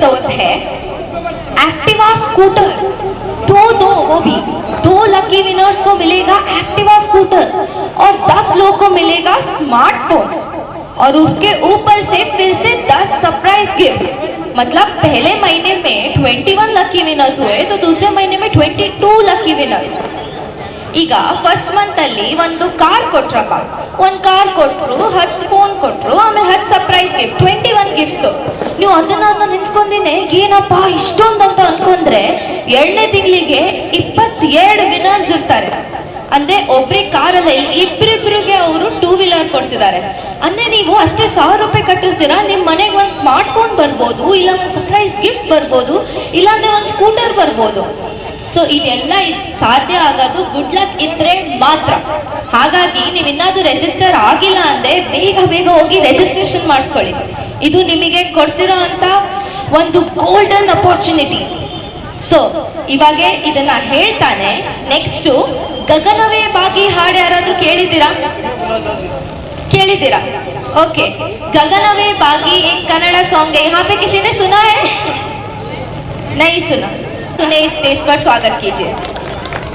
दोस्त है Activa scooter, दो वो भी 2 लकी विनर्स को मिलेगा एक्टिवा स्कूटर और 10 लोग को मिलेगा स्मार्टफोन्स और उसके ऊपर से फिर से 10 सरप्राइज गिफ्ट्स। मतलब पहले महीने में 21 लकी विनर्स हुए तो दूसरे महीने में 22 लकी विनर्स। ಈಗ ಫಸ್ಟ್ ಮಂತ್ ಅಲ್ಲಿ ಒಂದು ಕಾರ್ ಕೊಟ್ರಪ್ಪ, ಒಂದು ಕಾರ್ ಕೊಟ್ರು, 10 ಫೋನ್ ಕೊಟ್ರು, ಆಮೇಲೆ 10 ಸರ್ಪ್ರೈಸ್ ಗಿಫ್ಟ್, 21 ಗಿಫ್ಟ್ಸ್. ನೀವು ಅದನ್ನ ನೆನ್ಸ್ಕೊಂಡಿನೇ ಏನಪ್ಪ ಇಷ್ಟೊಂದು ಅಂತ ಅನ್ಕೊಂಡ್ರೆ 2ನೇ ತಿಂಗಳಿಗೆ 22 ವಿನರ್ಸ್ ಇರ್ತಾರೆ. ಅಂದ್ರೆ ಒಬ್ರಿಗೆ ಕಾರಲ್ಲಿ ಇಬ್ಬರಿಬ್ಬರಿಗೆ ಅವರು 2 ವೀಲರ್ ಕೊಡ್ತಿದ್ದಾರೆ. ಅಂದ್ರೆ ನೀವು ಅಷ್ಟೇ 1000 ರೂಪಾಯಿ ಕಟ್ಟಿರ್ತೀರಾ, ನಿಮ್ ಮನೆಗೆ ಒಂದು ಸ್ಮಾರ್ಟ್ ಫೋನ್ ಬರ್ಬೋದು, ಇಲ್ಲ ಒಂದು ಸರ್ಪ್ರೈಸ್ ಗಿಫ್ಟ್ ಬರ್ಬೋದು, ಇಲ್ಲಾಂದ್ರೆ ಒಂದು ಸ್ಕೂಟರ್ ಬರ್ಬೋದು. ಸೊ ಇದೆಲ್ಲ ಸಾಧ್ಯ ಆಗೋದು ಗುಡ್ ಲಕ್ ಇದ್ರೆ ಮಾತ್ರ. ಹಾಗಾಗಿ ನೀವು ಇನ್ನಾದ್ರೂ ರಿಜಿಸ್ಟರ್ ಆಗಿಲ್ಲ ಅಂದ್ರೆ ಬೇಗ ಹೋಗಿ ರಿಜಿಸ್ಟ್ರೇಷನ್ ಮಾಡಿಸ್ಕೊಳ್ಳಿ. ಇದು ನಿಮಗೆ ಕೊಡ್ತಿರೋ ಅಂತ ಒಂದು ಗೋಲ್ಡನ್ ಅಪರ್ಚುನಿಟಿ. ಸೊ ಇವಾಗ ಇದನ್ನ ಹೇಳ್ತಾನೆ ನೆಕ್ಸ್ಟ್ ಗಗನವೇ ಬಾಗಿ ಹಾಡು ಯಾರಾದ್ರೂ ಕೇಳಿದ್ದೀರಾ? ओके, गगनवे बागी एक कन्नड़ा सॉन्ग है, यहाँ पे किसी ने सुना है? नहीं सुना? तो स्टेज पर स्वागत कीजिए।